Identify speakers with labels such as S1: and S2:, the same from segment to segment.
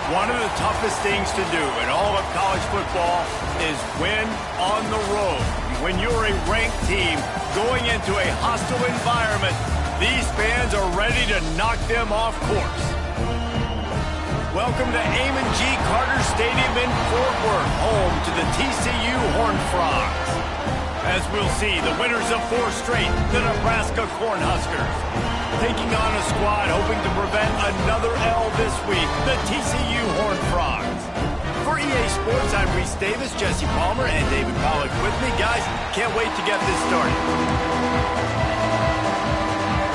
S1: One of the toughest things to do in all of college football is win on the road. When you're a ranked team going into a hostile environment, these fans are ready to knock them off course. Welcome to Amon G. Carter Stadium in Fort Worth, home to the TCU Horned Frogs. As we'll see, the winners of 4 straight, the Nebraska Cornhuskers, taking on a squad hoping to prevent another L this week, the TCU Horned Frogs. For EA Sports, I'm Reese Davis, Jesse Palmer, and David Pollack with me. Guys, can't wait to get this started.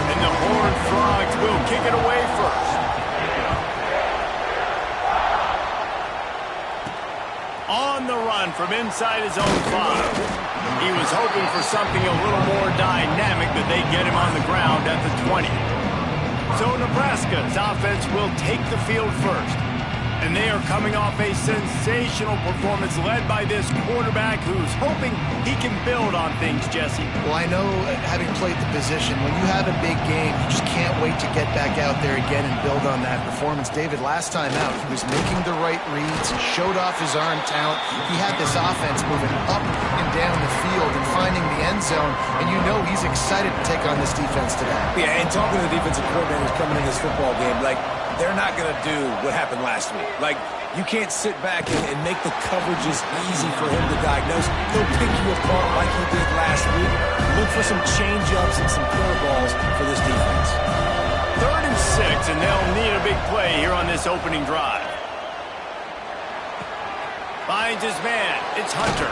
S1: And the Horned Frogs will kick it away first. On the run from inside his own 5. He was hoping for something a little more dynamic, but they get him on the ground at the 20. So Nebraska's offense will take the field first. And they are coming off a sensational performance led by this quarterback who's hoping he can build on things, Jesse.
S2: Well, I know, having played the position, when you have a big game, you just can't wait to get back out there again and build on that performance. David, last time out, he was making the right reads, showed off his arm talent. He had this offense moving up and down the field and finding the end zone, and you know he's excited to take on this defense today.
S3: Yeah, and talking to the defensive coordinators coming in this football game, like, they're not going to do what happened last week. Like, you can't sit back and make the coverages easy for him to diagnose. He'll pick you apart like he did last week. Look for some change-ups and some curveballs for this defense.
S1: 3rd and 6, and they'll need a big play here on this opening drive. Finds his man. It's Hunter.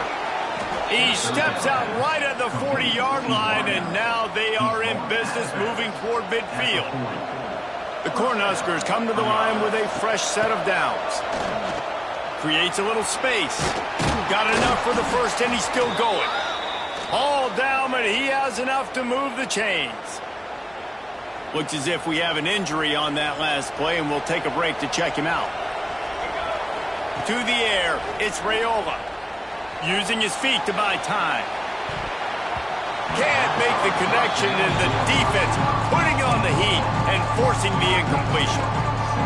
S1: He steps out right at the 40-yard line, and now they are in business moving toward midfield. The Cornhuskers come to the line with a fresh set of downs. Creates a little space. Got enough for the first, and he's still going. All down, but he has enough to move the chains. Looks as if we have an injury on that last play, and we'll take a break to check him out. To the air, it's Raiola. Using his feet to buy time. Can't make the connection, and the defense putting on the heat and forcing the incompletion.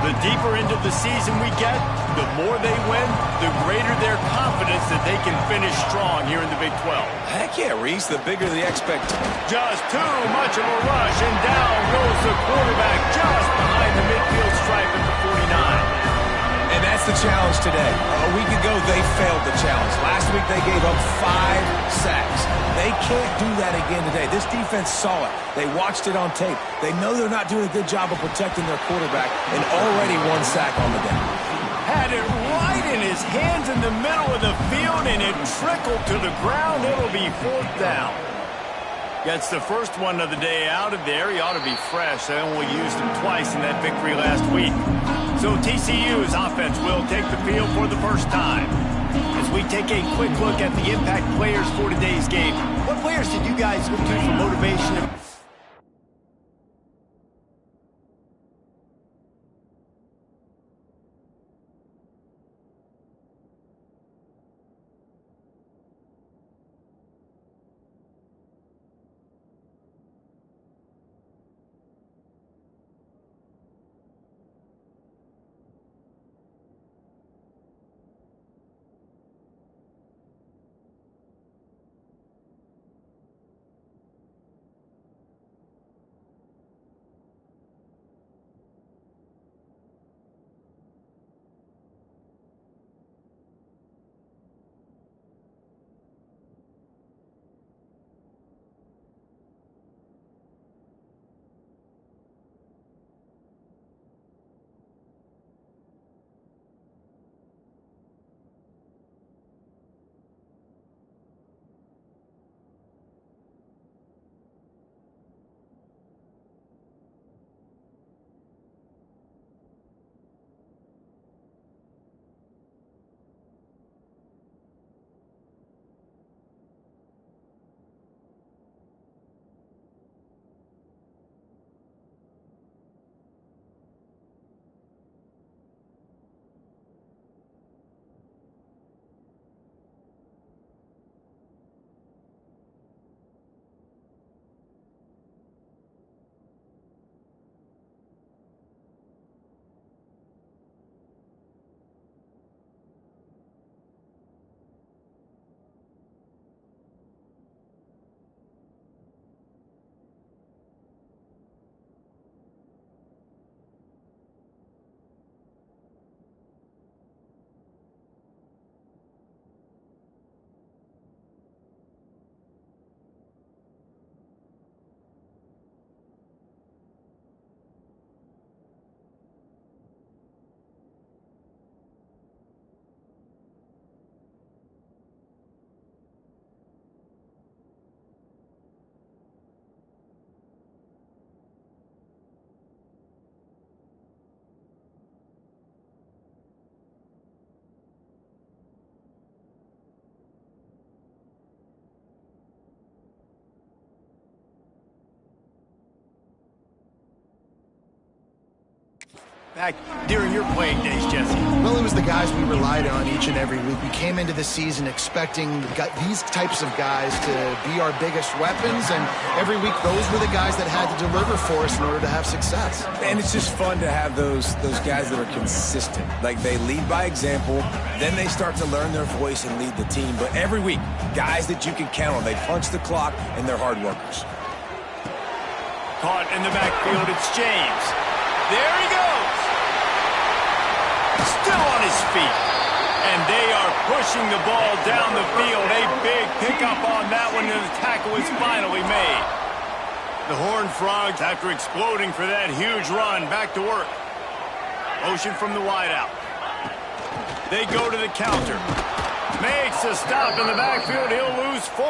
S1: The deeper into the season we get, the more they win, the greater their confidence that they can finish strong here in the Big 12.
S3: Heck yeah, Reese, the bigger the expectation.
S1: Just too much of a rush, and down goes the quarterback just behind the midfield stripe at the 49.
S3: And that's the challenge today. A week ago, they failed the challenge. Last week, they gave up 5 sacks. They can't do that again today. This defense saw it. They watched it on tape. They know they're not doing a good job of protecting their quarterback, and already 1 sack on the day.
S1: Had it right in his hands in the middle of the field, and it trickled to the ground. It'll be 4th down. Gets the first one of the day out of there. He ought to be fresh. They only used him twice in that victory last week. So TCU's offense will take the field for the first time. As we take a quick look at the impact players for today's game, what players did you guys look to for motivation? back during your playing days, Jesse?
S2: Well, it was the guys we relied on each and every week. We came into the season expecting these types of guys to be our biggest weapons, and every week those were the guys that had to deliver for us in order to have success.
S3: And it's just fun to have those guys that are consistent. Like, they lead by example, then they start to learn their voice and lead the team. But every week, guys that you can count on. They punch the clock, and they're hard workers.
S1: Caught in the backfield, it's James. There he goes. Still on his feet. And they are pushing the ball down the field. A big pickup on that one, and the tackle is finally made. The Horned Frogs, after exploding for that huge run, back to work. Motion from the wideout. They go to the counter. Makes a stop in the backfield. He'll lose 4.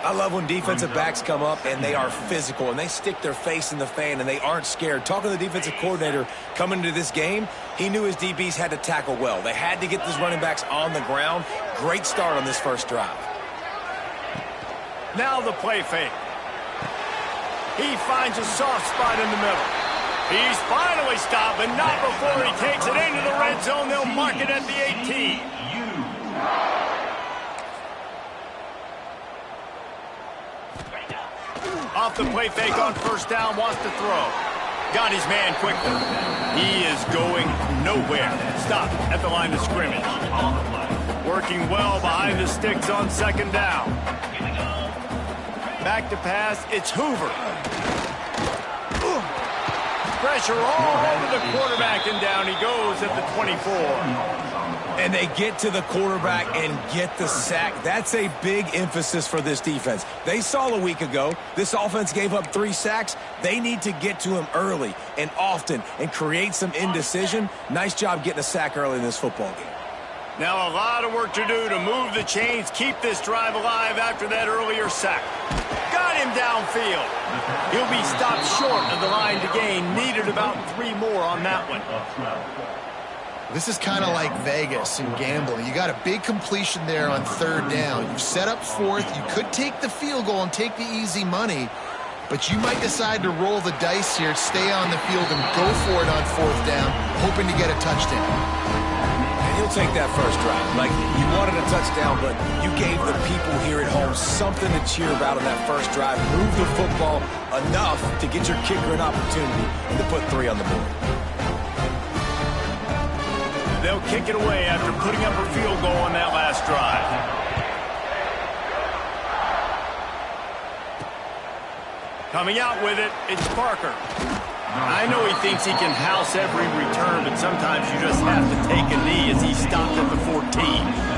S3: I love when defensive backs come up and they are physical and they stick their face in the fan and they aren't scared. Talking to the defensive coordinator coming into this game, he knew his DBs had to tackle well. They had to get these running backs on the ground. Great start on this first drive.
S1: Now the play fake. He finds a soft spot in the middle. He's finally stopped, but not before he takes it into the red zone. They'll mark it at the 18. Off the play fake on first down, wants to throw. Got his man quickly. He is going nowhere. Stop at the line of scrimmage. Working well behind the sticks on second down. Back to pass, it's Hoover. Pressure all over the quarterback, and down he goes at the 24.
S3: And they get to the quarterback and get the sack. That's a big emphasis for this defense. They saw a week ago, this offense gave up 3 sacks. They need to get to him early and often and create some indecision. Nice job getting a sack early in this football game.
S1: Now a lot of work to do to move the chains, keep this drive alive after that earlier sack. Got him downfield. He'll be stopped short of the line to gain. Needed about 3 more on that one.
S2: This is kind of like Vegas and gambling. You got a big completion there on third down. You've set up fourth. You could take the field goal and take the easy money, but you might decide to roll the dice here, stay on the field, and go for it on fourth down, hoping to get a touchdown.
S3: And you'll take that first drive. Like, you wanted a touchdown, but you gave the people here at home something to cheer about on that first drive. Move the football enough to get your kicker an opportunity and to put 3 on the board.
S1: They'll kick it away after putting up a field goal on that last drive. Coming out with it, it's Parker. I know he thinks he can house every return, but sometimes you just have to take a knee as he stopped at the 14.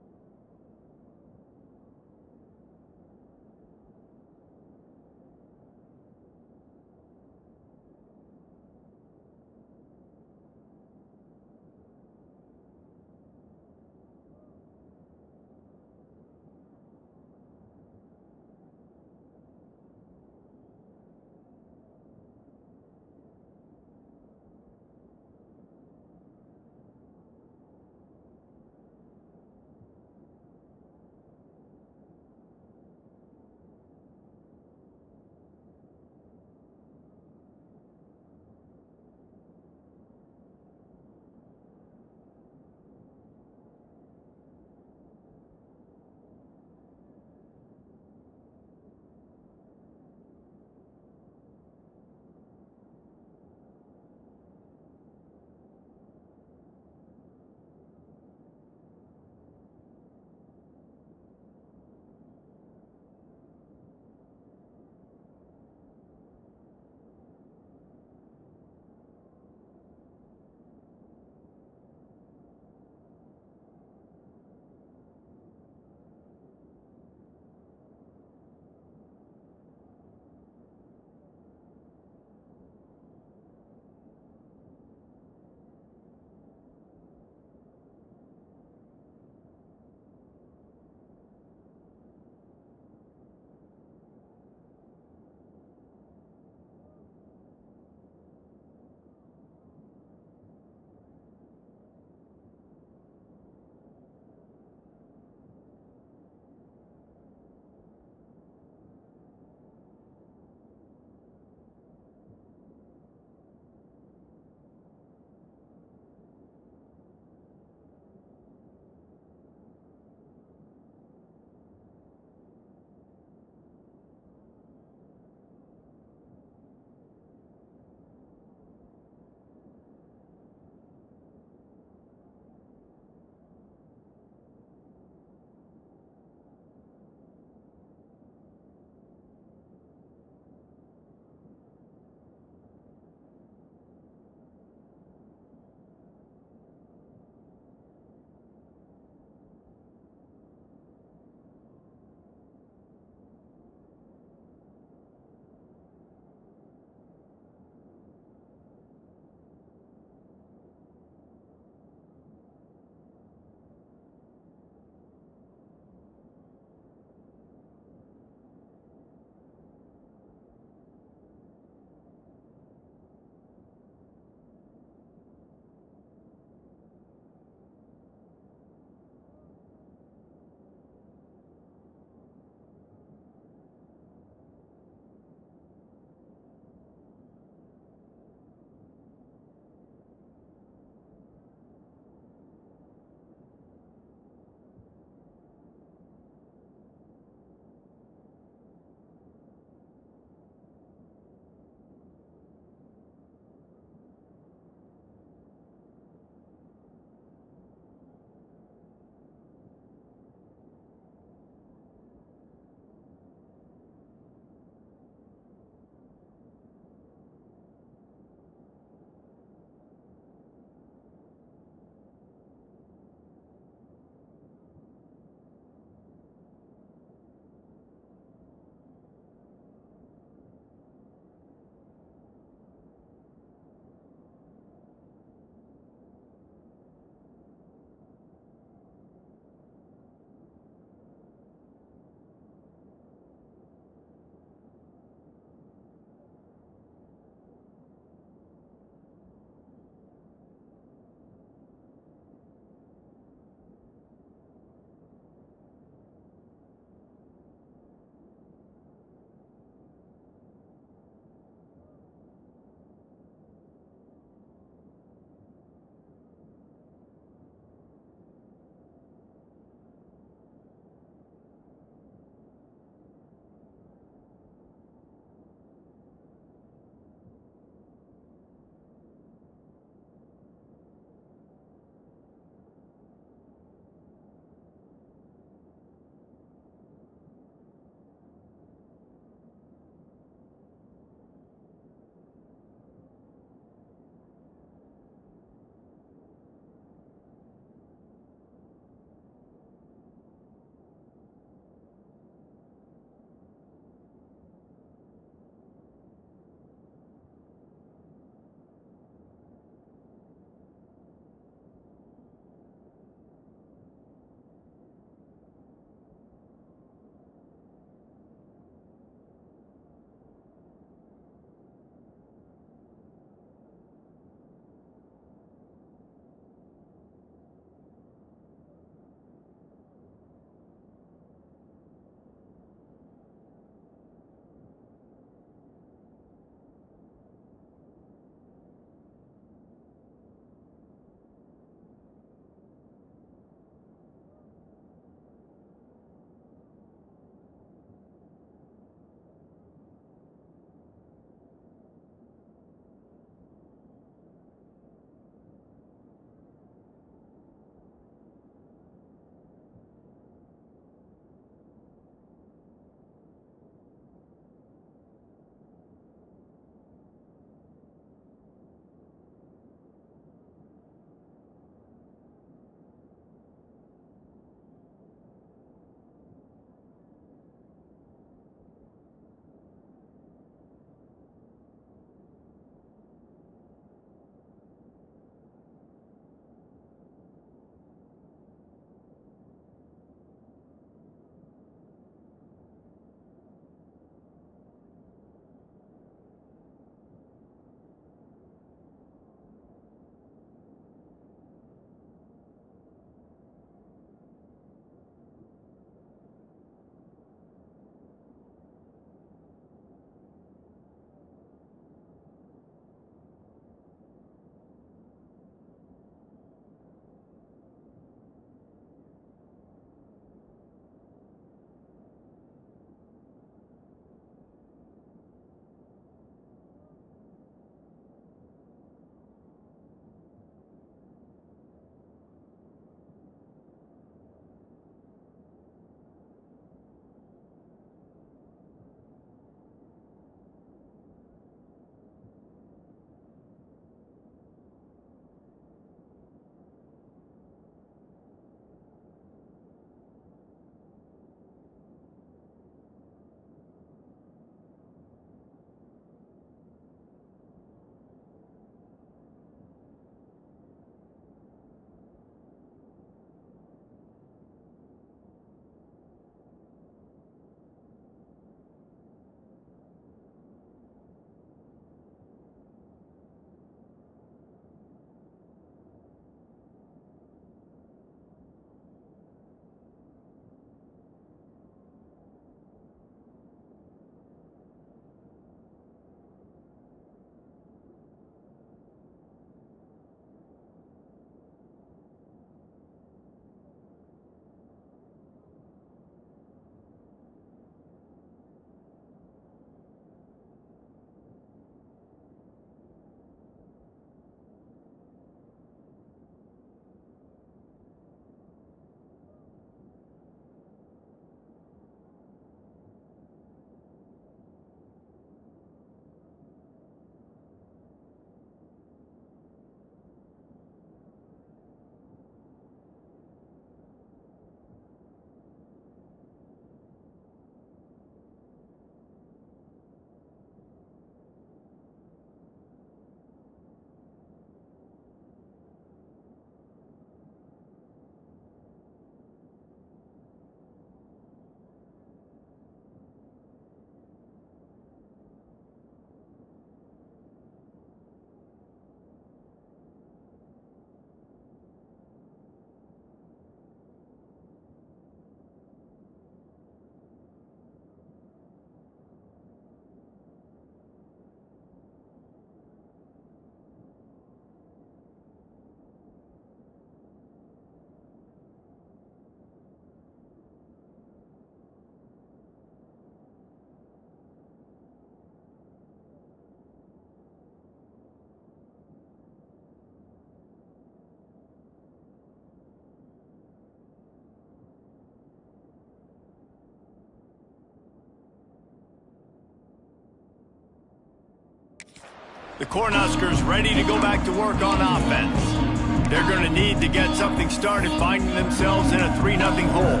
S1: The Cornhuskers ready to go back to work on offense. They're going to need to get something started, finding themselves in a 3-0 hole.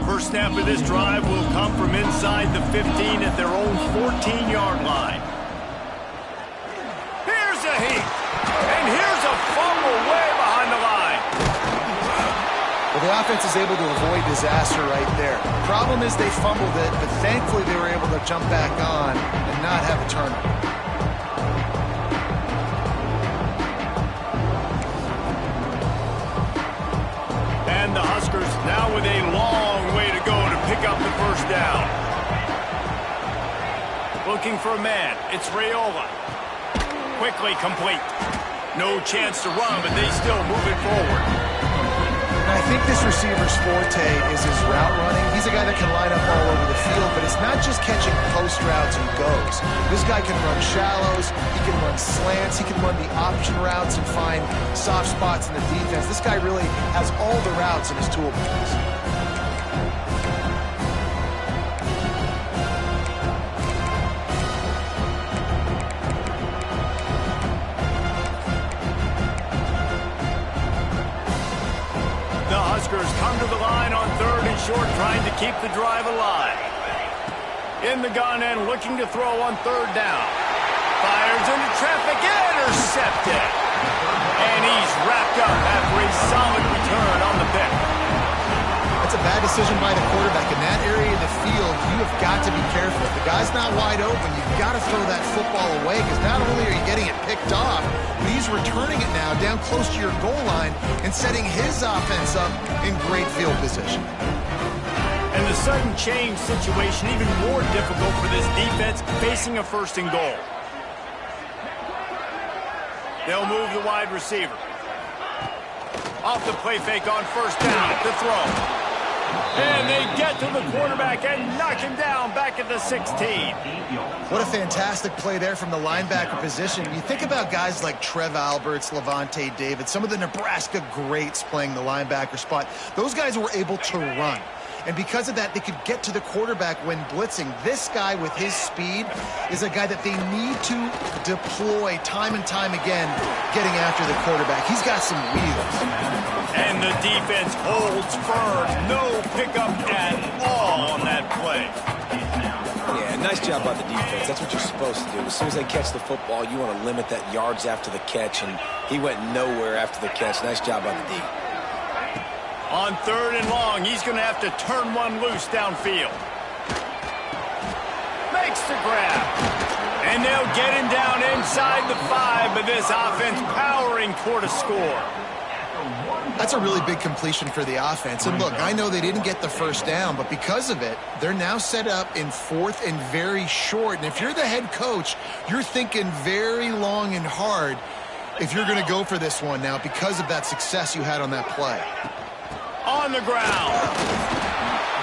S1: First snap of this drive will come from inside the 15 at their own 14-yard line. Here's a heat, and here's a fumble way behind the line.
S2: Well, the offense is able to avoid disaster right there. Problem is they fumbled it, but thankfully they were able to jump back on and not have a turnover.
S1: And the Huskers now with a long way to go to pick up the first down. Looking for a man. It's Raiola. Quickly complete. No chance to run, but they still move it forward.
S2: And I think this receiver's forte is his route running. He's a guy that can line up all over the field, but it's not just catching post routes and goes. This guy can run shallows, he can run slants, he can run the option routes and find soft spots in the defense. This guy really has all the routes in his toolbox.
S1: Huskers come to the line on 3rd and short, trying to keep the drive alive. In the gun and looking to throw on 3rd down. Fires into traffic, intercepted. And he's wrapped up after a solid return on the pick.
S2: That's a bad decision by the quarterback. In that area of the field, you have got to be careful. If the guy's not wide open, you've got to throw that football away, because not only are you getting it picked off, but he's returning it now down close to your goal line and setting his offense up in great field position.
S1: And the sudden change situation even more difficult for this defense facing a 1st and goal. They'll move the wide receiver. Off the play fake on 1st down to throw. And they get to the quarterback and knock him down back at the 16.
S2: What a fantastic play there from the linebacker position. You think about guys like Trev Alberts, Levante David, some of the Nebraska greats playing the linebacker spot. Those guys were able to run. And because of that, they could get to the quarterback when blitzing. This guy with his speed is a guy that they need to deploy time and time again, getting after the quarterback. He's got some wheels.
S1: And the defense holds firm. No pickup at all on that play.
S3: Yeah, nice job by the defense. That's what you're supposed to do. As soon as they catch the football, you want to limit that yards after the catch, and he went nowhere after the catch. Nice job by the D.
S1: On 3rd and long, he's going to have to turn one loose downfield. Makes the grab. And they'll get him down inside the 5, but this offense powering toward a score.
S2: That's a really big completion for the offense. And look, I know they didn't get the first down, but because of it, they're now set up in 4th and very short. And if you're the head coach, you're thinking very long and hard if you're going to go for this one now because of that success you had on that play.
S1: On the ground.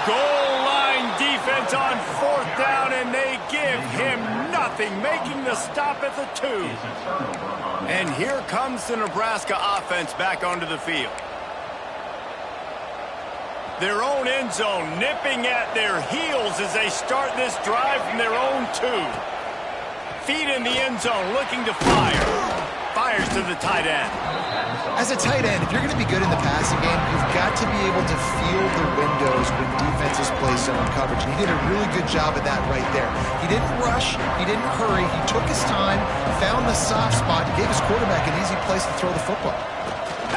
S1: Goal line defense on 4th down, and they give him nothing, making the stop at the 2. And here comes the Nebraska offense back onto the field. Their own end zone nipping at their heels as they start this drive from their own 2. Feet in the end zone, looking to fire. Fires to the tight end.
S2: As a tight end, if you're going to be good in the passing game, you've got to be able to feel the windows when defenses play zone coverage. And he did a really good job of that right there. He didn't rush. He didn't hurry. He took his time, found the soft spot, and gave his quarterback an easy place to throw the football.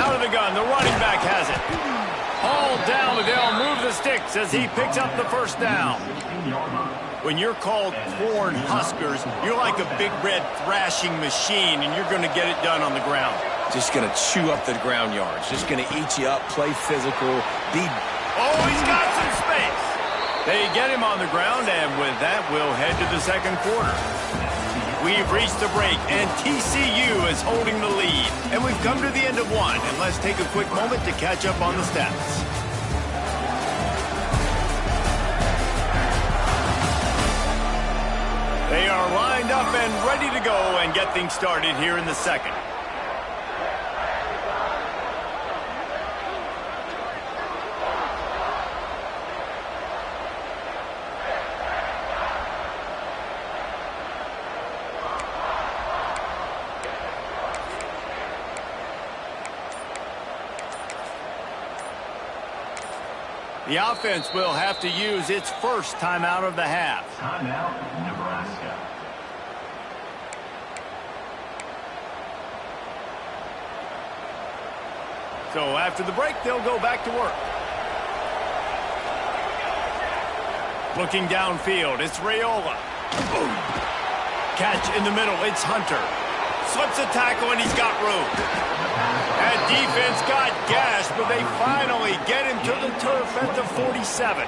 S1: Out of the gun, the running back has it. Hauled down, but they'll move the sticks as he picks up the first down. When you're called Corn Huskers, you're like a big red thrashing machine, and you're going to get it done on the ground.
S3: Just going to chew up the ground yards. Just going to eat you up, play physical, be...
S1: Oh, he's got some space. They get him on the ground, and with that, we'll head to the 2nd quarter. We've reached the break, and TCU is holding the lead. And we've come to the end of 1, and let's take a quick moment to catch up on the stats. They are lined up and ready to go and get things started here in the 2nd. The offense will have to use its first timeout of the half.
S4: Timeout, Nebraska.
S1: So after the break, they'll go back to work. Looking downfield, it's Raiola. Boom. Catch in the middle, it's Hunter. Slips a tackle and he's got room. That defense got gashed, but they finally get him to the turf at the 47.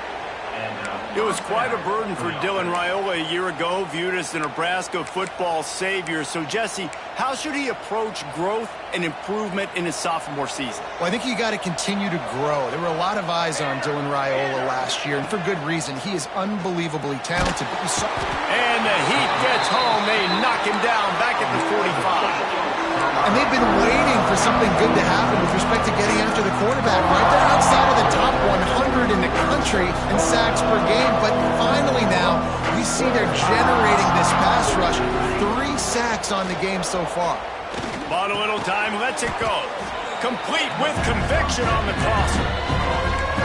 S1: It was quite a burden for Dylan Raiola a year ago, viewed as the Nebraska football savior. So, Jesse, how should he approach growth and improvement in his sophomore season?
S2: Well, I think you got to continue to grow. There were a lot of eyes on Dylan Raiola last year, and for good reason. He is unbelievably talented.
S1: And the heat gets home. They knock him down back at the 45.
S2: And they've been waiting for something good to happen with respect to getting after the quarterback, right? They're outside of the top 100 in the country in sacks per game, but finally now we see they're generating this pass rush. 3 sacks on the game so far.
S1: Bought a little time, lets it go. Complete with conviction on the crosser.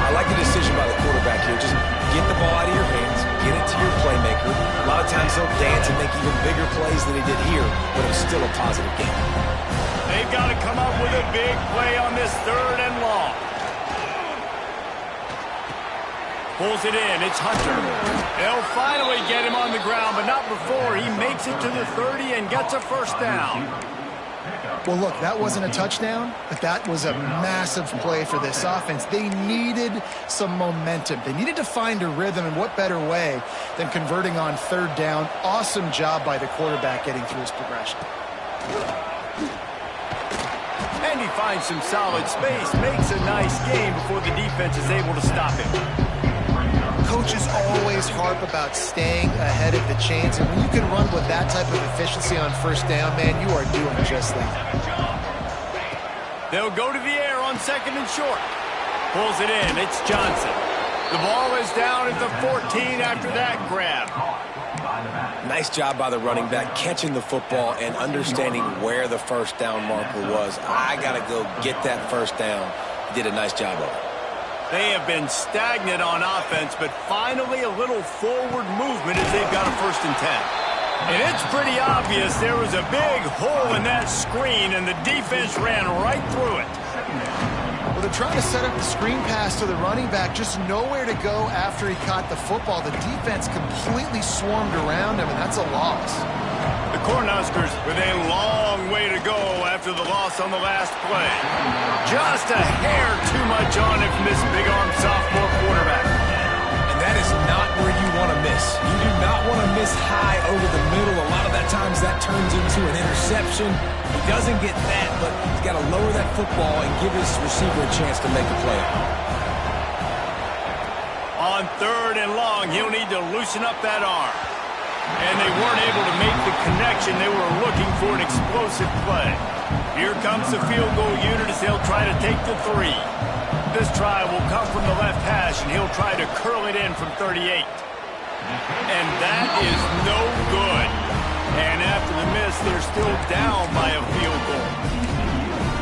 S3: I like the decision by the quarterback here. Just get the ball out of your hands, get it to your playmaker. A lot of times he'll dance and make even bigger plays than he did here, but it was still a positive game.
S1: They've got to come up with a big play on this 3rd and long. Pulls it in, it's Hunter. They'll finally get him on the ground, but not before he makes it to the 30 and gets a first down.
S2: Well, look, that wasn't a touchdown, but that was a massive play for this offense. They needed some momentum. They needed to find a rhythm, and what better way than converting on 3rd down. Awesome job by the quarterback getting through his progression.
S1: And he finds some solid space, makes a nice game before the defense is able to stop him.
S2: Coaches always harp about staying ahead of the chains, and when you can run with that type of efficiency on 1st down, man, you are doing just that.
S1: They'll go to the air on 2nd and short. Pulls it in, it's Johnson. The ball is down at the 14 after that grab.
S3: Nice job by the running back, catching the football and understanding where the 1st down marker was. I got to go get that 1st down. He did a nice job of it.
S1: They have been stagnant on offense, but finally a little forward movement as they've got a 1st and 10. And it's pretty obvious there was a big hole in that screen, and the defense ran right through it.
S2: Well, they're trying to set up the screen pass to the running back, just nowhere to go after he caught the football. The defense completely swarmed around him, and that's a loss.
S1: The Cornhuskers with a long way to go after the loss on the last play. Just a hair too much on it from this big-arm sophomore quarterback.
S3: And that is not where you want to miss. You do not want to miss high over the middle. A lot of that times that turns into an interception. He doesn't get that, but he's got to lower that football and give his receiver a chance to make a play.
S1: On 3rd and long, he'll need to loosen up that arm. And they weren't able to make the connection. They were looking for an explosive play. Here comes the field goal unit as they'll try to take the 3. This try will come from the left hash, and he'll try to curl it in from 38. And that is no good. And after the miss, they're still down by a field goal.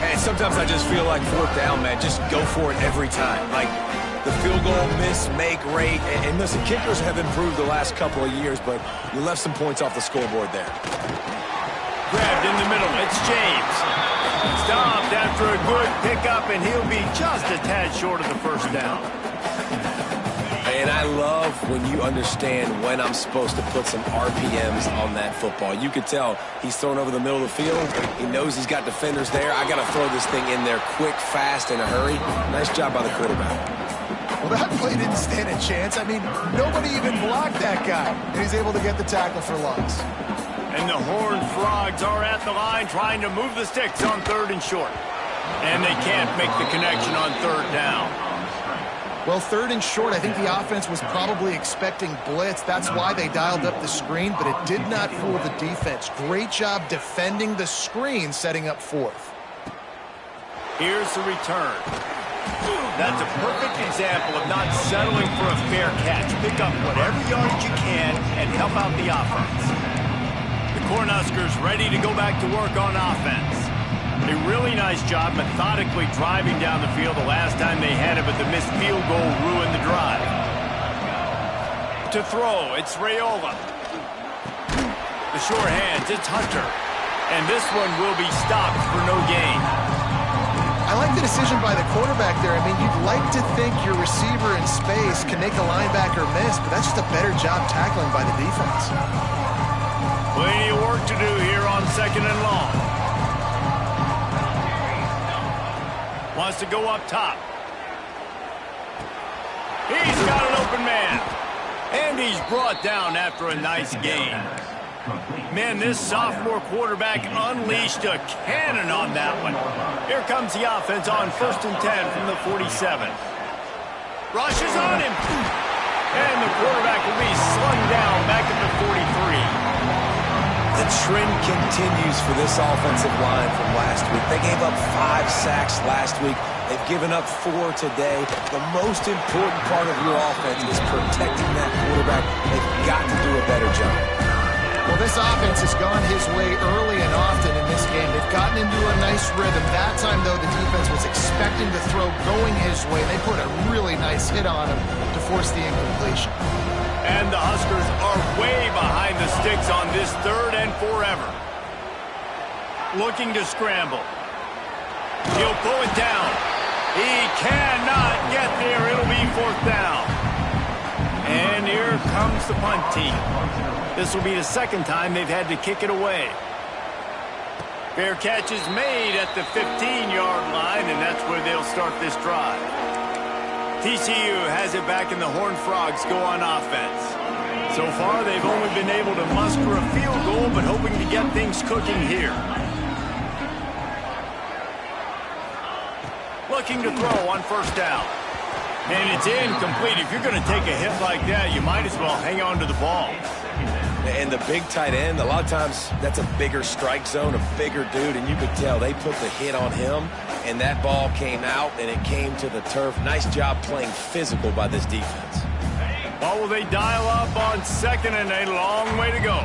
S3: And sometimes I just feel like 4th down, man. Just go for it every time. Like, the field goal miss, make rate. And listen, kickers have improved the last couple of years, but you left some points off the scoreboard there.
S1: Grabbed in the middle, it's James. Stopped after a good pickup, and he'll be just a tad short of the 1st down.
S3: And I love when you understand when I'm supposed to put some RPMs on that football. You could tell he's thrown over the middle of the field. He knows he's got defenders there. I got to throw this thing in there quick, fast, in a hurry. Nice job by the quarterback.
S2: Well, that play didn't stand a chance. I mean, nobody even blocked that guy, and he's able to get the tackle for loss.
S1: And the Horned Frogs are at the line trying to move the sticks on 3rd and short. And they can't make the connection on 3rd down.
S2: Well, 3rd and short, I think the offense was probably expecting blitz. That's why they dialed up the screen, but it did not fool the defense. Great job defending the screen, setting up 4th.
S1: Here's the return. That's a perfect example of not settling for a fair catch. Pick up whatever yardage you can and help out the offense. The Cornhuskers ready to go back to work on offense. A really nice job methodically driving down the field the last time they had it, but the missed field goal ruined the drive. To throw, it's Raiola. The short hands, it's Hunter. And this one will be stopped for no gain.
S2: I like the decision by the quarterback there. I mean, you'd like to think your receiver in space can make a linebacker miss, but that's just a better job tackling by the defense.
S1: Plenty of work to do here on 2nd and long. Wants to go up top. He's got an open man. And he's brought down after a nice gain. Man, this sophomore quarterback unleashed a cannon on that one. Here comes the offense on 1st and 10 from the 47. Rushes on him. And the quarterback will be slung down back at the 43.
S3: The trend continues for this offensive line from last week. They gave up 5 sacks last week. They've given up 4 today. The most important part of your offense is protecting that quarterback. They've got to do a better job.
S2: Well, this offense has gone his way early and often in this game. They've gotten into a nice rhythm. That time, though, the defense was expecting the throw going his way. They put a really nice hit on him to force the incompletion.
S1: And the Huskers are way behind the sticks on this 3rd and forever. Looking to scramble. He'll pull it down. He cannot get there. It'll be 4th down. And here comes the punt team. This will be the 2nd time they've had to kick it away. Fair catch is made at the 15-yard line, and that's where they'll start this drive. TCU has it back, and the Horned Frogs go on offense. So far, they've only been able to muster a field goal, but hoping to get things cooking here. Looking to throw on 1st down. And it's incomplete. If you're going to take a hit like that, you might as well hang on to the ball.
S3: And the big tight end, a lot of times that's a bigger strike zone, a bigger dude, and you could tell they put the hit on him, and that ball came out, and it came to the turf. Nice job playing physical by this defense.
S1: Well, will they dial up on 2nd and a long way to go?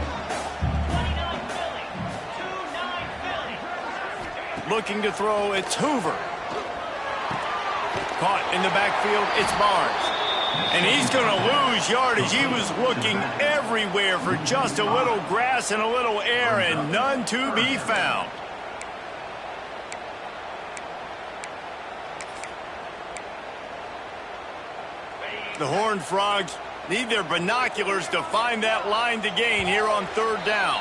S1: Looking to throw, it's Hoover. Caught in the backfield, it's Barnes. And he's going to lose yardage. He was looking everywhere for just a little grass and a little air, and none to be found. The Horned Frogs need their binoculars to find that line to gain here on 3rd down.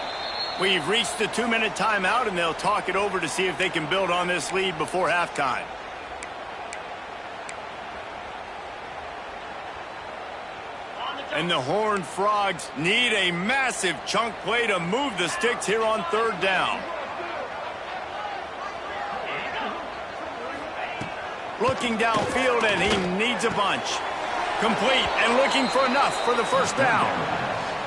S1: We've reached the 2-minute timeout, and they'll talk it over to see if they can build on this lead before halftime. And the Horned Frogs need a massive chunk play to move the sticks here on 3rd down. Looking downfield, and he needs a bunch. Complete and looking for enough for the 1st down.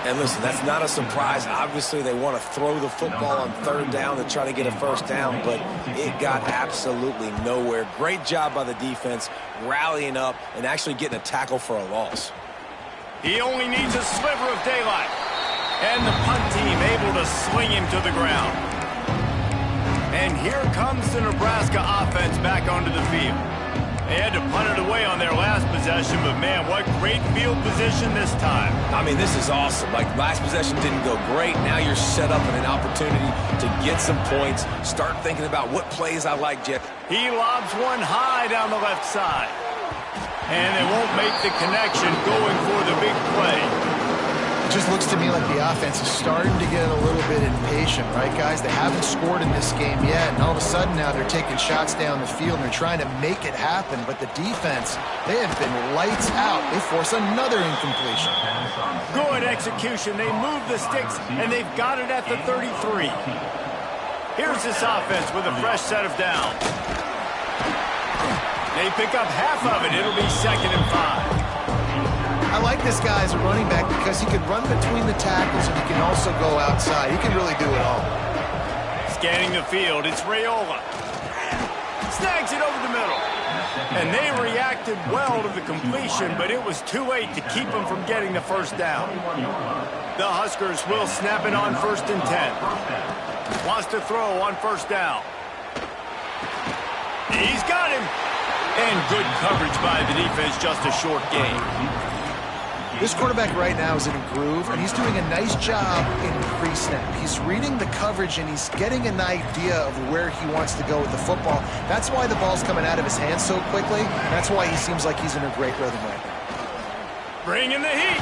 S3: And listen, that's not a surprise. Obviously, they want to throw the football on 3rd down to try to get a 1st down, but it got absolutely nowhere. Great job by the defense, rallying up and actually getting a tackle for a loss.
S1: He only needs a sliver of daylight. And the punt team able to sling him to the ground. And here comes the Nebraska offense back onto the field. They had to punt it away on their last possession, but man, what great field position this time.
S3: I mean, this is awesome. Like, last possession didn't go great. Now you're set up in an opportunity to get some points. Start thinking about what plays I like, Jeff.
S1: He lobs one high down the left side. And they won't make the connection going for the big play.
S2: It just looks to me like the offense is starting to get a little bit impatient, right, guys? They haven't scored in this game yet, and all of a sudden now they're taking shots down the field and they're trying to make it happen. But the defense, they have been lights out. They force another incompletion.
S1: Good execution. They move the sticks, and they've got it at the 33. Here's this offense with a fresh set of downs. They pick up half of it. It'll be 2nd and 5.
S2: I like this guy as a running back because he can run between the tackles and he can also go outside. He can really do it all.
S1: Scanning the field, it's Raiola. Snags it over the middle. And they reacted well to the completion, but it was too late to keep them from getting the 1st down. The Huskers will snap it on 1st and 10. Wants to throw on 1st down. He's got him. And good coverage by the defense, just a short game.
S2: This quarterback right now is in a groove, and he's doing a nice job in pre-snap. He's reading the coverage, and he's getting an idea of where he wants to go with the football. That's why the ball's coming out of his hands so quickly. That's why he seems like he's in a great rhythm right now.
S1: Bringing the heat.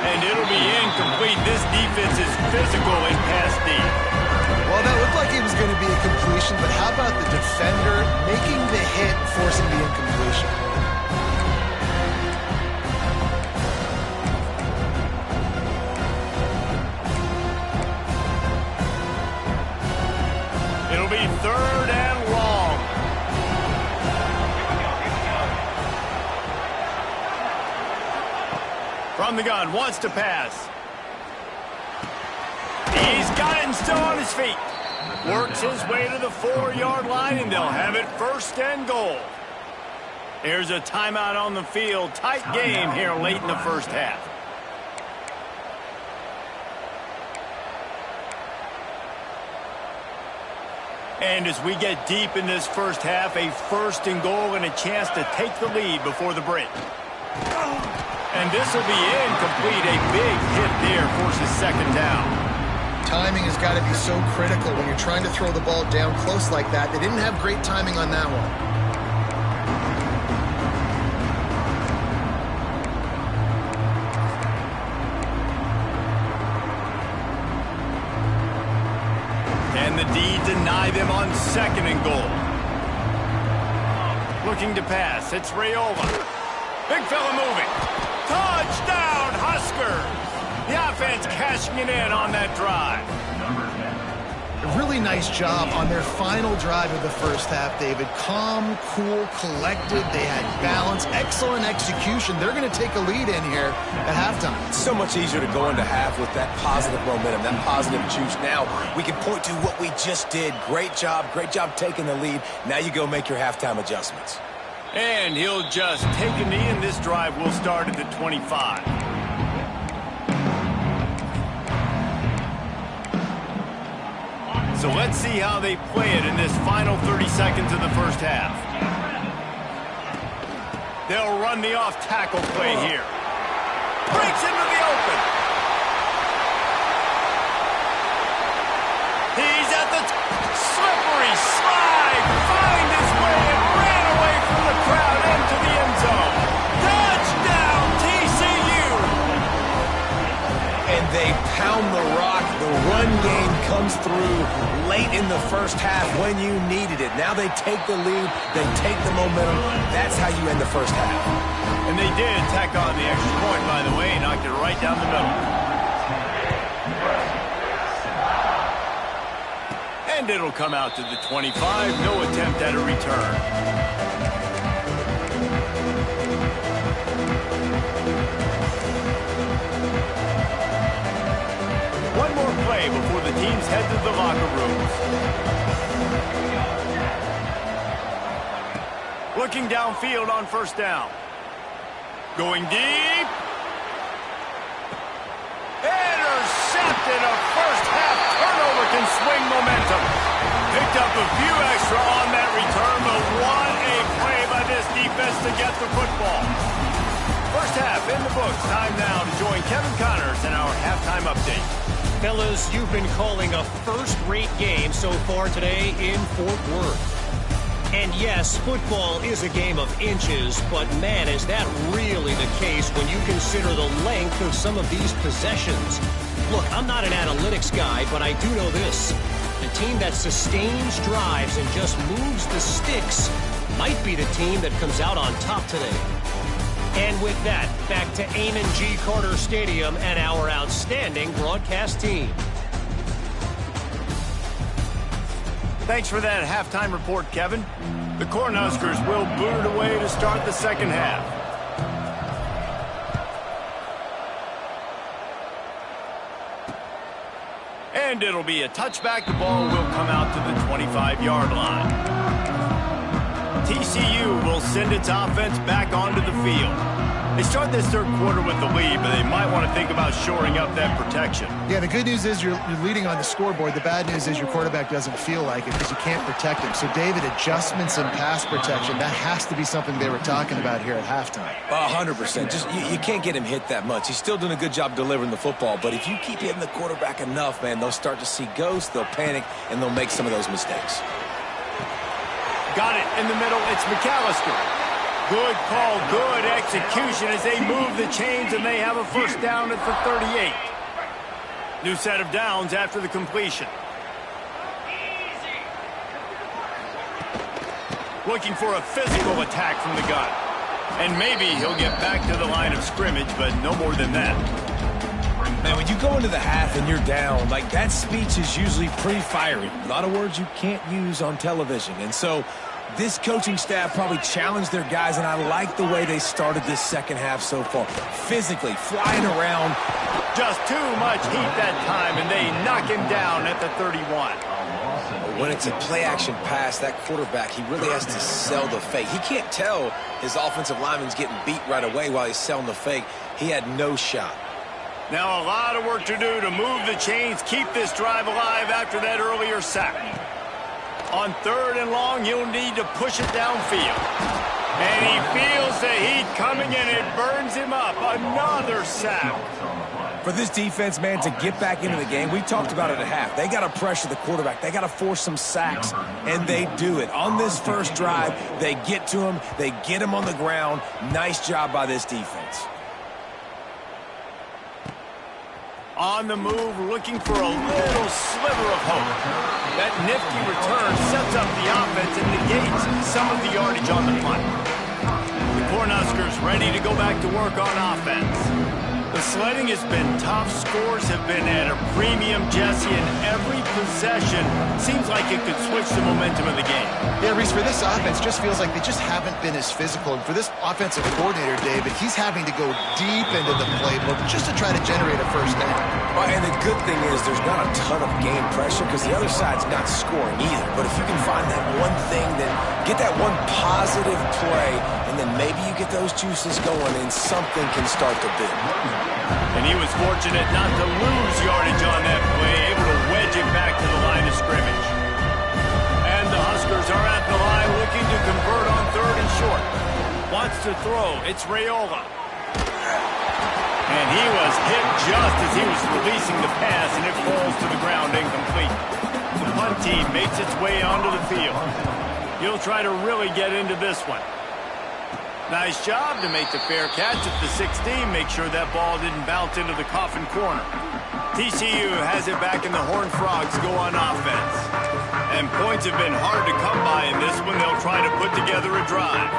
S1: And it'll be incomplete. This defense is physical in pass deep.
S2: Well, that looked like it was going to be a completion, but how about the defender making the hit, forcing the incompletion?
S1: It'll be 3rd and long. From the gun, wants to pass. He's got it and still on his feet. Works his way to the 4-yard line, and they'll have it 1st and goal. Here's a timeout on the field. Tight game here late in the first half. And as we get deep in this first half, a 1st and goal and a chance to take the lead before the break. And this will be incomplete. A big hit there forces 2nd down.
S2: Timing has got to be so critical when you're trying to throw the ball down close like that. They didn't have great timing on that one.
S1: And the D deny them on 2nd and goal. Looking to pass. It's Rayola. Big fella moving. Touchdown, Huskers! The offense cashing it in on that drive.
S2: A really nice job on their final drive of the first half, David. Calm, cool, collected. They had balance, excellent execution. They're going to take a lead in here at halftime.
S3: It's so much easier to go into half with that positive momentum, that positive juice. Now we can point to what we just did. Great job taking the lead. Now you go make your halftime adjustments.
S1: And he'll just take a knee, and this drive will start at the 25. So let's see how they play it in this final 30 seconds of the first half. They'll run the off-tackle play here. Breaks into the open. He's at the slippery slide. Find his way and ran away from the crowd into the end zone. Touchdown, TCU!
S3: And they pound the rock. The run game comes through late in the first half when you needed it. Now they take the lead. They take the momentum. That's how you end the first half.
S1: And they did tack on the extra point, by the way, knocked it right down the middle. And it'll come out to the 25. No attempt at a return. One more play before the teams head to the locker rooms. Looking downfield on 1st down. Going deep. Intercepted. A first-half turnover can swing momentum. Picked up a few extra on that return, but what a play by this defense to get the football. First half in the books. Time now to join Kevin Connors in our halftime update.
S5: Fellas, you've been calling a first-rate game so far today in Fort Worth. And yes, football is a game of inches, but man, is that really the case when you consider the length of some of these possessions. Look, I'm not an analytics guy, but I do know this. The team that sustains drives and just moves the sticks might be the team that comes out on top today. And with that, back to Amon G. Carter Stadium and our outstanding broadcast team.
S1: Thanks for that halftime report, Kevin. The Cornhuskers will boot it away to start the second half. And it'll be a touchback. The ball will come out to the 25-yard line. TCU will send its offense back onto the field. They start this third quarter with the lead, but they might want to think about shoring up that protection.
S2: Yeah, the good news is you're leading on the scoreboard. The bad news is your quarterback doesn't feel like it because you can't protect him. So, David, adjustments in pass protection, that has to be something they were talking about here at halftime.
S3: 100%. Just you can't get him hit that much. He's still doing a good job delivering the football, but if you keep hitting the quarterback enough, man, they'll start to see ghosts, they'll panic, and they'll make some of those mistakes.
S1: Got it in the middle. It's McAllister. Good call, good execution as they move the chains, and they have a first down at the 38. New set of downs after the completion. Looking for a physical attack from the gun. And maybe he'll get back to the line of scrimmage, but no more than that.
S3: Man, when you go into the half and you're down, like, that speech is usually pretty fiery. A lot of words you can't use on television. And so this coaching staff probably challenged their guys, and I like the way they started this second half so far. Physically, flying around.
S1: Just too much heat that time, and they knock him down at the 31.
S3: When it's a play-action pass, that quarterback, he really has to sell the fake. He can't tell his offensive lineman's getting beat right away while he's selling the fake. He had no shot.
S1: Now a lot of work to do to move the chains, keep this drive alive after that earlier sack. On third and long, he'll need to push it downfield. And he feels the heat coming, and it burns him up. Another sack.
S3: For this defense, man, to get back into the game, we talked about it at half. They got to pressure the quarterback. They got to force some sacks, and they do it. On this first drive, they get to him. They get him on the ground. Nice job by this defense.
S1: On the move, looking for a little sliver of hope. That nifty return sets up the offense and negates some of the yardage on the punt. The Cornhuskers ready to go back to work on offense. The sledding has been tough. Scores have been at a premium, Jesse, and every possession seems like it could switch the momentum of the game.
S2: Yeah, Reese, for this offense, just feels like they just haven't been as physical. And for this offensive coordinator, David, he's having to go deep into the playbook just to try to generate a first down.
S3: Well, and the good thing is there's not a ton of game pressure because the other side's not scoring either. But if you can find that one thing, then get that one positive play, and then maybe you get those juices going and something can start to build.
S1: And he was fortunate not to lose yardage on that play, able to wedge it back to the line of scrimmage. And the Huskers are at the line looking to convert on third and short. Wants to throw. It's Raiola. And he was hit just as he was releasing the pass, and it falls to the ground incomplete. The punt team makes its way onto the field. He'll try to really get into this one. Nice job to make the fair catch at the 16. Make sure that ball didn't bounce into the coffin corner. TCU has it back, and the Horned Frogs go on offense. And points have been hard to come by in this one. They'll try to put together a drive.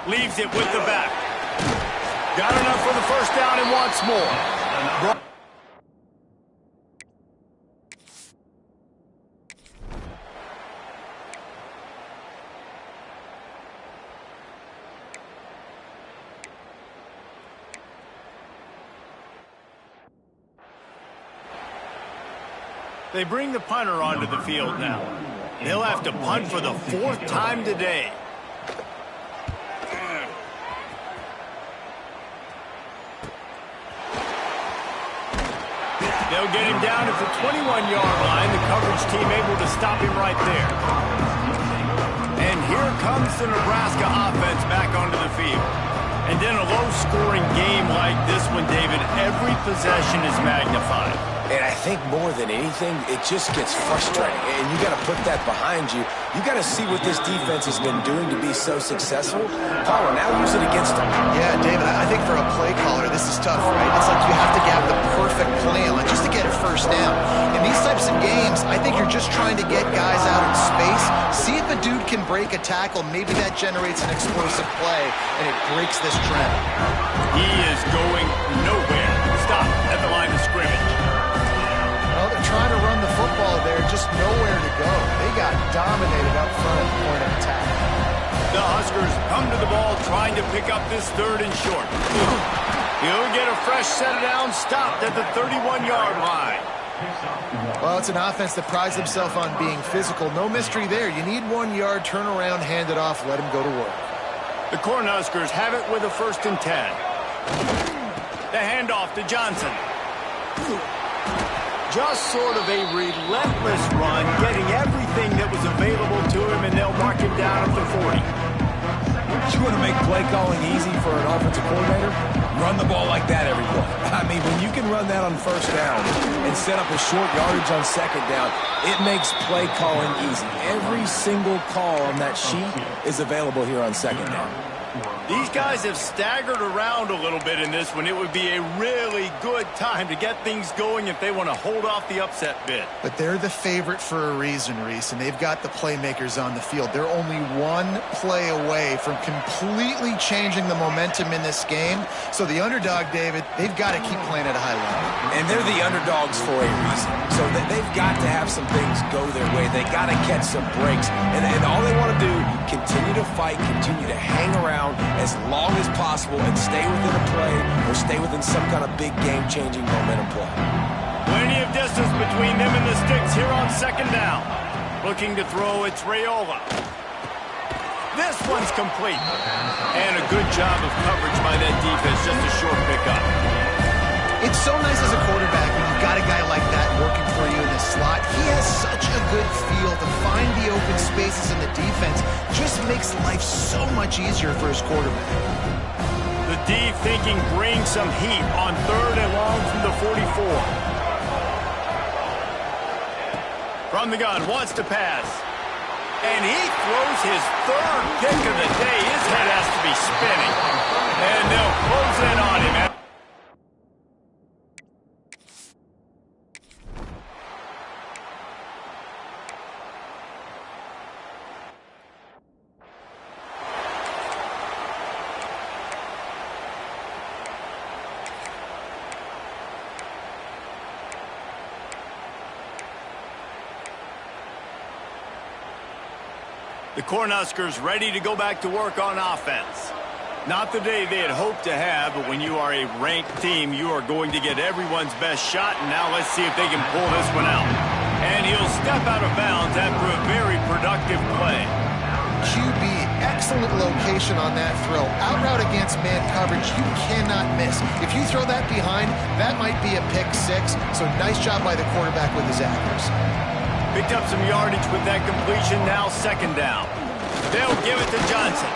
S1: Leaves it with the back. Got enough for the first down and wants more. They bring the punter onto the field now. They'll have to punt for the fourth time today. They'll get him down at the 21-yard line. The coverage team able to stop him right there. And here comes the Nebraska offense back onto the field. And in a low-scoring game like this one, David, every possession is magnified.
S3: And I think more than anything, it just gets frustrating. And you got to put that behind you. You got to see what this defense has been doing to be so successful. Power, now use it against them.
S2: Yeah, David, I think for a play caller, this is tough, right? It's like you have to have the perfect plan just to get a first down. In these types of games, I think you're just trying to get guys out in space, see if a dude can break a tackle. Maybe that generates an explosive play, and it breaks this trend.
S1: He is going nowhere. Stop at the line of scrimmage.
S2: Well, they're trying to run the football there, just nowhere to go. They got dominated up front at the point of attack.
S1: The Huskers come to the ball trying to pick up this third and short. He'll get a fresh set of downs, stopped at the 31-yard line.
S2: Well, it's an offense that prides themselves on being physical. No mystery there. You need 1 yard, turn around, hand it off, let him go to work.
S1: The Cornhuskers have it with a 1st and 10. The handoff to Johnson. Just sort of a relentless run, getting everything that was available to him, and they'll mark him down at the 40.
S3: You want to make play calling easy for an offensive coordinator? Run the ball like that every play. I mean, when you can run that on 1st down and set up a short yardage on 2nd down, it makes play calling easy. Every single call on that sheet is available here on 2nd down.
S1: These guys have staggered around a little bit in this one. It would be a really good time to get things going if they want to hold off the upset bid.
S2: But they're the favorite for a reason, Reese, and they've got the playmakers on the field. They're only 1 play away from completely changing the momentum in this game. So the underdog, David, they've got to keep playing at a high level.
S3: And they're the underdogs for a reason. So they've got to have some things go their way. They got to catch some breaks. And all they want to do, continue to fight, continue to hang around as long as possible and stay within a play or stay within some kind of big game-changing momentum play.
S1: Plenty of distance between them and the sticks here on 2nd down. Looking to throw, it's Raiola. This one's complete. And a good job of coverage by that defense, just a short pickup.
S2: It's so nice as a quarterback when you've got a guy like that working for you in the slot. He has such a good feel to find the open spaces in the defense. Just makes life so much easier for his quarterback.
S1: The D thinking bring some heat on 3rd and long from the 44. From the gun, wants to pass. And he throws his 3rd pick of the day. His head has to be spinning. And they'll close in on him. The Cornhuskers ready to go back to work on offense. Not the day they had hoped to have, but when you are a ranked team, you are going to get everyone's best shot, and now let's see if they can pull this one out. And he'll step out of bounds after a very productive play.
S2: QB, excellent location on that throw. Out route against man coverage, you cannot miss. If you throw that behind, that might be a pick 6, so nice job by the quarterback with his accuracy.
S1: Picked up some yardage with that completion, now 2nd down. They'll give it to Johnson.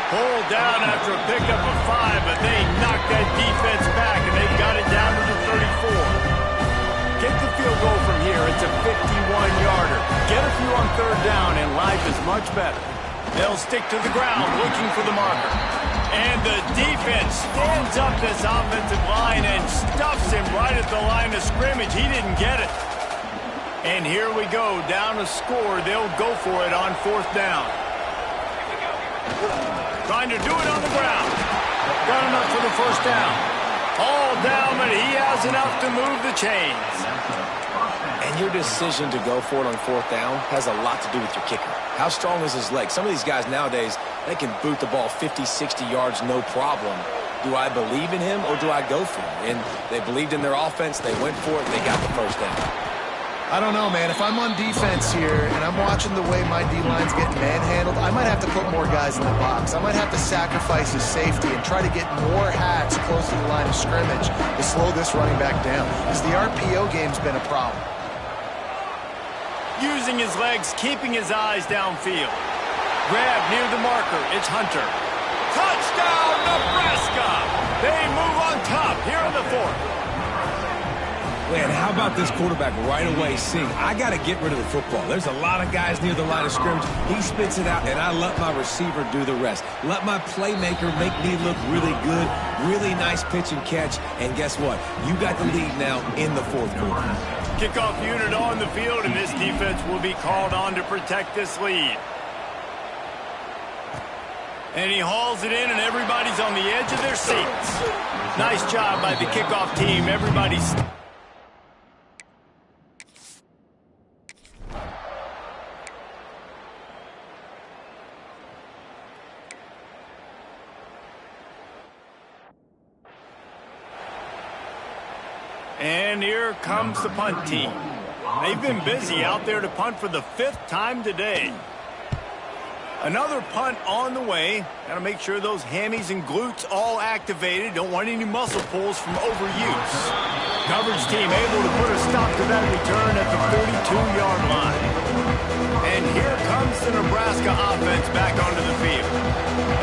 S1: Pulled down after a pickup of 5, but they knocked that defense back, and they've got it down to the 34. Get the field goal from here. It's a 51-yarder. Get a few on 3rd down, and life is much better. They'll stick to the ground looking for the marker. And the defense stands up this offensive line and stuffs him right at the line of scrimmage. He didn't get it. And here we go, down a score. They'll go for it on 4th down. Trying to do it on the ground. Got enough for the 1st down. All down, but he has enough to move the chains.
S3: And your decision to go for it on 4th down has a lot to do with your kicker. How strong is his leg? Some of these guys nowadays, they can boot the ball 50, 60 yards, no problem. Do I believe in him or do I go for it? And they believed in their offense. They went for it. They got the 1st down.
S2: I don't know, man. If I'm on defense here and I'm watching the way my D-line's getting manhandled, I might have to put more guys in the box. I might have to sacrifice his safety and try to get more hats close to the line of scrimmage to slow this running back down, because the RPO game's been a problem.
S1: Using his legs, keeping his eyes downfield. Grab near the marker. It's Hunter. Touchdown, Nebraska! They move on top here in the 4th.
S3: Man, how about this quarterback right away seeing, I got to get rid of the football. There's a lot of guys near the line of scrimmage. He spits it out, and I let my receiver do the rest. Let my playmaker make me look really good, really nice pitch and catch, and guess what? You got the lead now in the 4th quarter.
S1: Kickoff unit on the field, and this defense will be called on to protect this lead. And he hauls it in, and everybody's on the edge of their seats. Nice job by the kickoff team. Everybody's... And here comes the punt team. They've been busy out there to punt for the 5th time today. Another punt on the way. Got to make sure those hammies and glutes all activated. Don't want any muscle pulls from overuse. Coverage team able to put a stop to that return at the 42-yard line. And here comes the Nebraska offense back onto the field.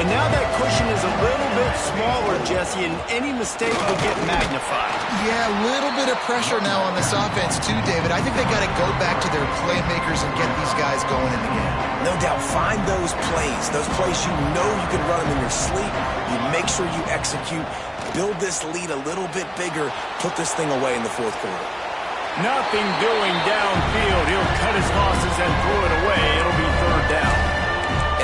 S1: And now that cushion is a little bit smaller, Jesse, and any mistake will get magnified.
S2: Yeah, a little bit of pressure now on this offense too, David. I think they got to go back to their playmakers and get these guys going in the game.
S3: No doubt, find those plays you know you can run them in your sleep. You make sure you execute, build this lead a little bit bigger, put this thing away in the 4th quarter.
S1: Nothing doing downfield. He'll cut his losses and throw it away. It'll be 3rd down.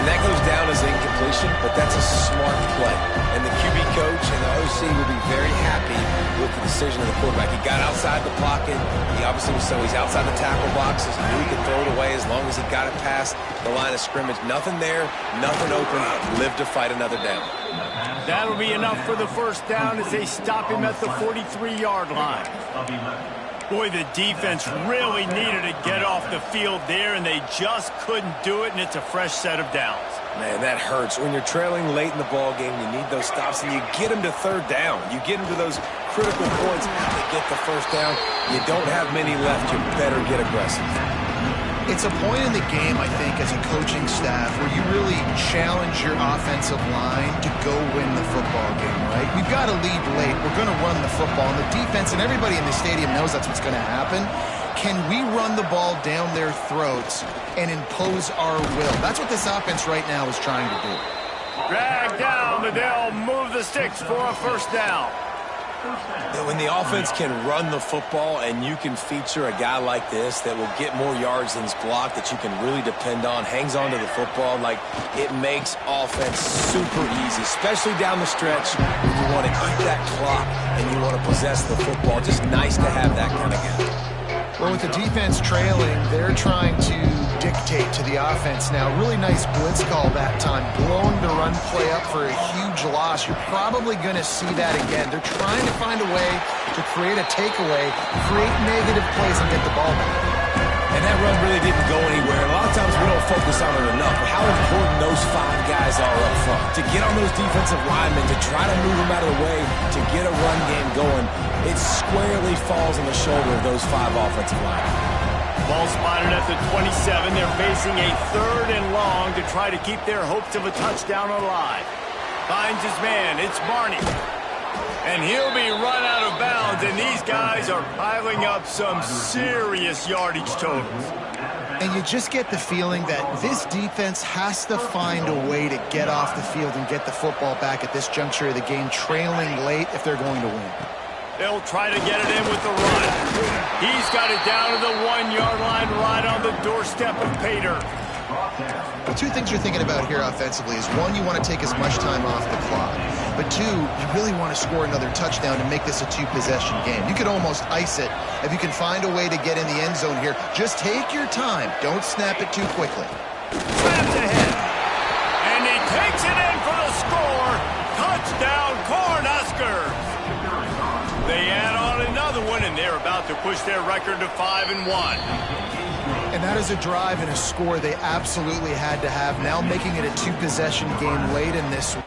S3: And that goes down as incompletion, but that's a smart play. And the QB coach and the OC will be very happy with the decision of the quarterback. He got outside the pocket. He obviously was he's outside the tackle boxes. He knew he could throw it away as long as he got it past the line of scrimmage. Nothing there, nothing open. Live to fight another down.
S1: That'll be enough for the 1st down as they stop him at the 43-yard line. Boy, the defense really needed to get off the field there, and they just couldn't do it, and it's a fresh set of downs.
S3: Man, that hurts. When you're trailing late in the ball game, you need those stops, and you get them to 3rd down. You get them to those critical points to get the 1st down. You don't have many left. You better get aggressive.
S2: It's a point in the game, I think, as a coaching staff where you really challenge your offensive line to go win the football game, right? We've got to lead late. We're going to run the football. And the defense and everybody in the stadium knows that's what's going to happen. Can we run the ball down their throats and impose our will? That's what this offense right now is trying to do.
S1: Drag down, but they'll move the sticks for a 1st down.
S3: When the offense can run the football and you can feature a guy like this that will get more yards than his block, that you can really depend on, hangs on to the football, like it makes offense super easy, especially down the stretch when you want to eat that clock and you want to possess the football. Just nice to have that kind of guy.
S2: Well, with the defense trailing, they're trying to dictate to the offense now. Really nice blitz call that time, blowing the run play up for a huge loss. You're probably going to see that again. They're trying to find a way to create a takeaway, create negative plays, and get the ball back.
S3: And that run really didn't go anywhere. A lot of times we don't focus on it enough, but how important those 5 guys are up front. To get on those defensive linemen, to try to move them out of the way, to get a run game going, it squarely falls on the shoulder of those 5 offensive linemen.
S1: Ball spotted at the 27. They're facing a 3rd and long to try to keep their hopes of a touchdown alive. Finds his man. It's Barney. And he'll be run out of bounds, and these guys are piling up some serious yardage totals.
S2: And you just get the feeling that this defense has to find a way to get off the field and get the football back at this juncture of the game, trailing late if they're going to win.
S1: They'll try to get it in with the run. He's got it down to the 1-yard line right on the doorstep of pay dirt.
S2: Well, 2 things you're thinking about here offensively is, 1, you want to take as much time off the clock. But 2, you really want to score another touchdown and make this a 2-possession game. You could almost ice it if you can find a way to get in the end zone here. Just take your time. Don't snap it too quickly.
S1: Snaps ahead. And he takes it in for the score. Touchdown, Cornhuskers. They add on another one, and they're about to push their record to 5-1.
S2: And that is a drive and a score they absolutely had to have. Now making it a 2-possession game late in this one.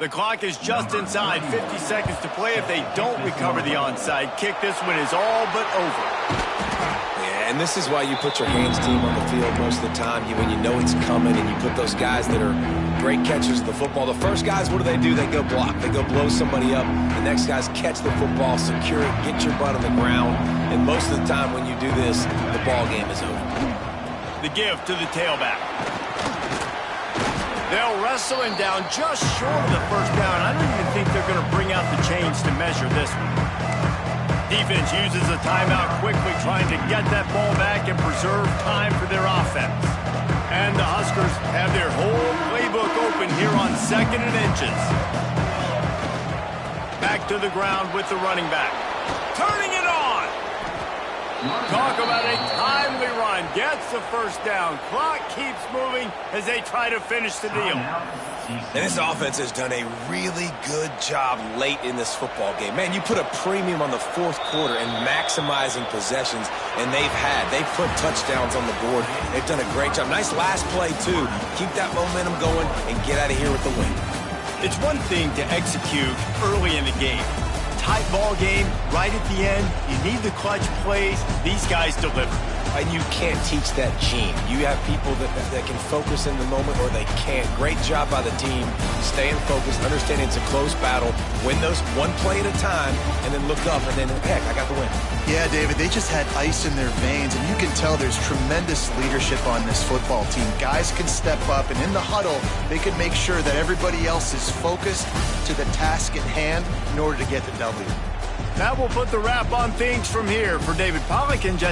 S1: The clock is just inside 50 seconds to play. If they don't recover the onside kick, this one is all but over.
S3: Yeah, and this is why you put your hands team on the field most of the time. When you know it's coming and you put those guys that are great catchers of the football. The first guys, what do? They go block. They go blow somebody up. The next guys catch the football, secure it, get your butt on the ground. And most of the time when you do this, the ball game is over.
S1: The give to the tailback. They'll wrestle him down just short of the first down. I don't even think they're going to bring out the chains to measure this one. Defense uses a timeout quickly, trying to get that ball back and preserve time for their offense. And the Huskers have their whole playbook open here on 2nd and inches. Back to the ground with the running back. Turning it on. Talk about a timely run. Gets the first down. Clock keeps moving as they try to finish the deal.
S3: And this offense has done a really good job late in this football game. Man, you put a premium on the fourth quarter and maximizing possessions, and they've put touchdowns on the board. They've done a great job. Nice last play, too. Keep that momentum going and get out of here with the win.
S1: It's one thing to execute early in the game. Tight ball game, right at the end, you need the clutch plays. These guys deliver.
S3: And you can't teach that gene. You have people that can focus in the moment or they can't. Great job by the team, staying focused, understanding it's a close battle, win those one play at a time, and then look up, and then, heck, I got the win.
S2: Yeah, David, they just had ice in their veins, and you can tell there's tremendous leadership on this football team. Guys can step up, and in the huddle, they can make sure that everybody else is focused to the task at hand in order to get the W.
S1: That will put the wrap on things from here. For David Pollack and Jesse